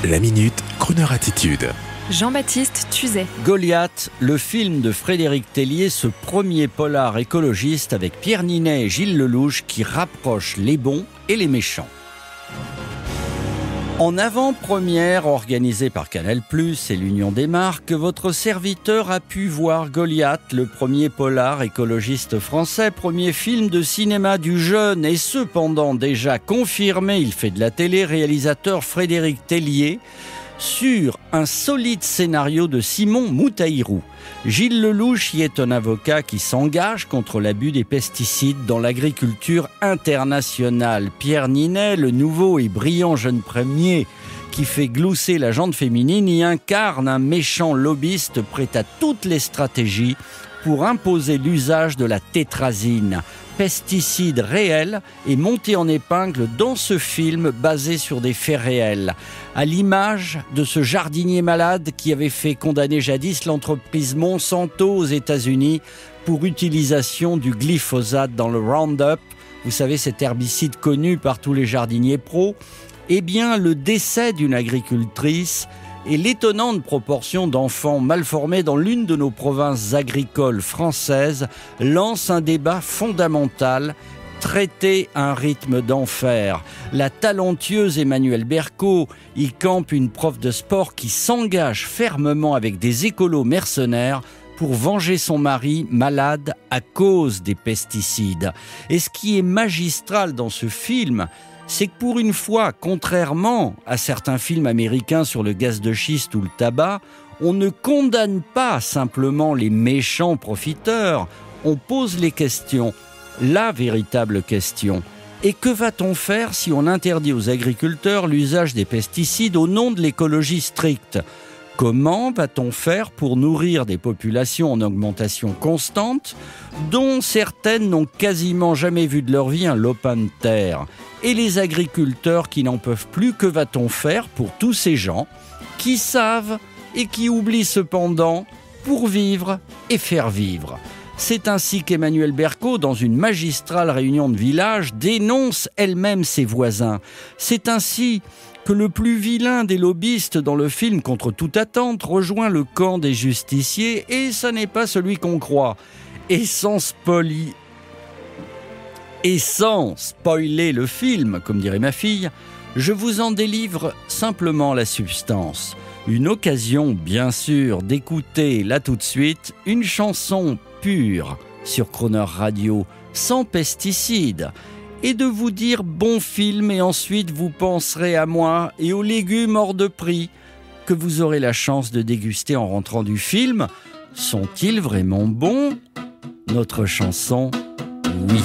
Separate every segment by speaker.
Speaker 1: La Minute, Kroneur Attitude.
Speaker 2: Jean-Baptiste Tuzet.
Speaker 3: Goliath, le film de Frédéric Tellier, ce premier polar écologiste avec Pierre Ninet et Gilles Lellouche qui rapproche les bons et les méchants. En avant-première organisée par Canal+ et l'Union des marques, votre serviteur a pu voir Goliath, le premier polar écologiste français, premier film de cinéma du jeune et cependant déjà confirmé, il fait de la télé, réalisateur Frédéric Tellier, sur un solide scénario de Simon Moutaïrou. Gilles Lellouche y est un avocat qui s'engage contre l'abus des pesticides dans l'agriculture internationale. Pierre Ninet, le nouveau et brillant jeune premier qui fait glousser la jante féminine, y incarne un méchant lobbyiste prêt à toutes les stratégies pour imposer l'usage de la tétrazine, pesticide réel et monté en épingle dans ce film basé sur des faits réels. À l'image de ce jardinier malade qui avait fait condamner jadis l'entreprise Monsanto aux États-Unis pour utilisation du glyphosate dans le Roundup. Vous savez, cet herbicide connu par tous les jardiniers pros. Eh bien, le décès d'une agricultrice et l'étonnante proportion d'enfants mal formés dans l'une de nos provinces agricoles françaises lance un débat fondamental, traité à un rythme d'enfer. La talentueuse Emmanuelle Berco y campe une prof de sport qui s'engage fermement avec des écolos mercenaires pour venger son mari malade à cause des pesticides. Et ce qui est magistral dans ce film, c'est que pour une fois, contrairement à certains films américains sur le gaz de schiste ou le tabac, on ne condamne pas simplement les méchants profiteurs, on pose les questions, la véritable question. Et que va-t-on faire si on interdit aux agriculteurs l'usage des pesticides au nom de l'écologie stricte ? Comment va-t-on faire pour nourrir des populations en augmentation constante, dont certaines n'ont quasiment jamais vu de leur vie un lopin de terre ? Et les agriculteurs qui n'en peuvent plus, que va-t-on faire pour tous ces gens qui savent et qui oublient cependant pour vivre et faire vivre ? C'est ainsi qu'Emmanuelle Berco, dans une magistrale réunion de village, dénonce elle-même ses voisins. C'est ainsi que le plus vilain des lobbyistes dans le film, contre toute attente, rejoint le camp des justiciers, et ça n'est pas celui qu'on croit. Et sans spoiler le film, comme dirait ma fille, je vous en délivre simplement la substance. Une occasion, bien sûr, d'écouter, là tout de suite, une chanson pure sur Kroneur Radio, sans pesticides, et de vous dire bon film, et ensuite vous penserez à moi et aux légumes hors de prix que vous aurez la chance de déguster en rentrant du film. Sont-ils vraiment bons ? Notre chanson, oui.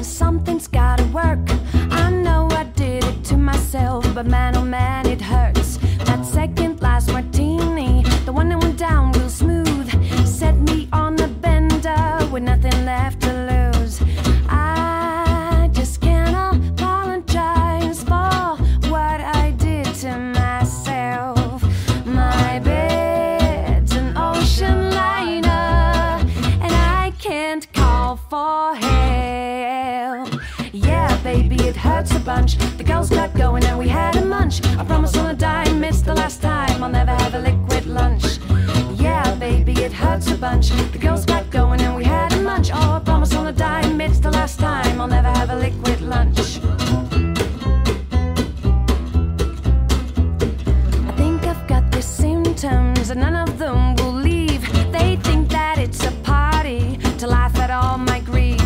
Speaker 4: Something's gotta work. I know I did it to myself, but man, oh man, it hurts. That second last martini, the one that went down real smooth, set me on the bender with nothing left to lose. I just can't apologize for what I did to myself. My bed's an ocean liner, and I can't call for help. Yeah, baby, it hurts a bunch. The girls got going and we had a munch. I promise on a dime, it's the last time I'll never have a liquid lunch. Yeah, baby, it hurts a bunch. The girls got going and we had a munch. Oh, I promise on a dime, it's the last time I'll never have a liquid lunch. I think I've got the symptoms and none of them will leave. They think that it's a party to laugh at all my grief.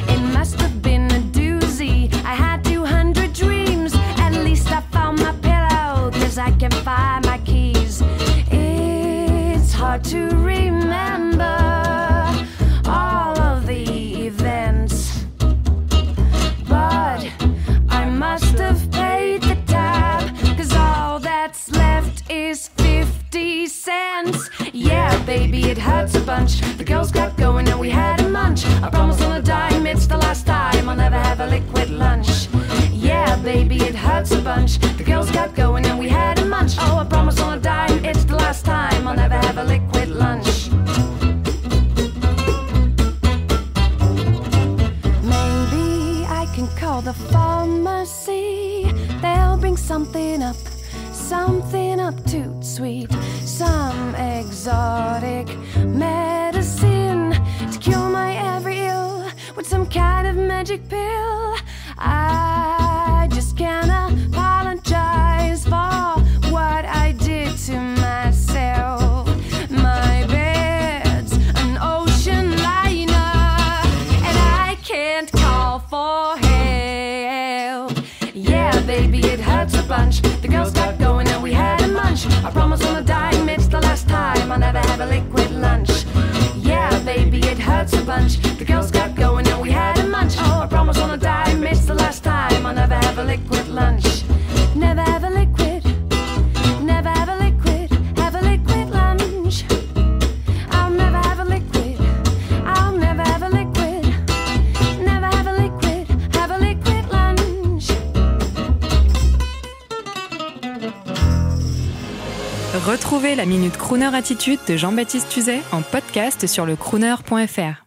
Speaker 4: It must have been a doozy. I had 200 dreams. At least I found my pillow, 'cause I can find my keys. It's hard to remember all of the events, but I must have paid the tab, 'cause all that's left is 50 cents. Yeah, baby, it hurts a bunch. The girls got going and we had a munch. I promise on a dime, it's the last time I'll never have a liquid lunch. Yeah, baby, it hurts a bunch. The girls got going and we had a munch. Oh, I promise on a dime, it's the last time I'll never have a liquid lunch. Maybe I can call the pharmacy. They'll bring drink something up too sweet, some exotic medicine to cure my every ill with some kind of magic pill. I just can't apologize for what I did to myself. My bed's an ocean liner, and I can't call for help. Yeah, baby, it hurts a bunch. The girls got going and we had a munch. I promise on a dime, it's the last time I'll never have a liquid lunch. Yeah, baby, it hurts a bunch. The girls got going and we had a munch. I promise on a dime, it's the last time I'll never have a liquid lunch. Never have a liquid, never have a liquid lunch. I'll never have a liquid, I'll never have a liquid, never have a liquid lunch.
Speaker 2: Retrouvez la Minute Crooner Attitude de Jean-Baptiste Tuzet en podcast sur le crooner.fr.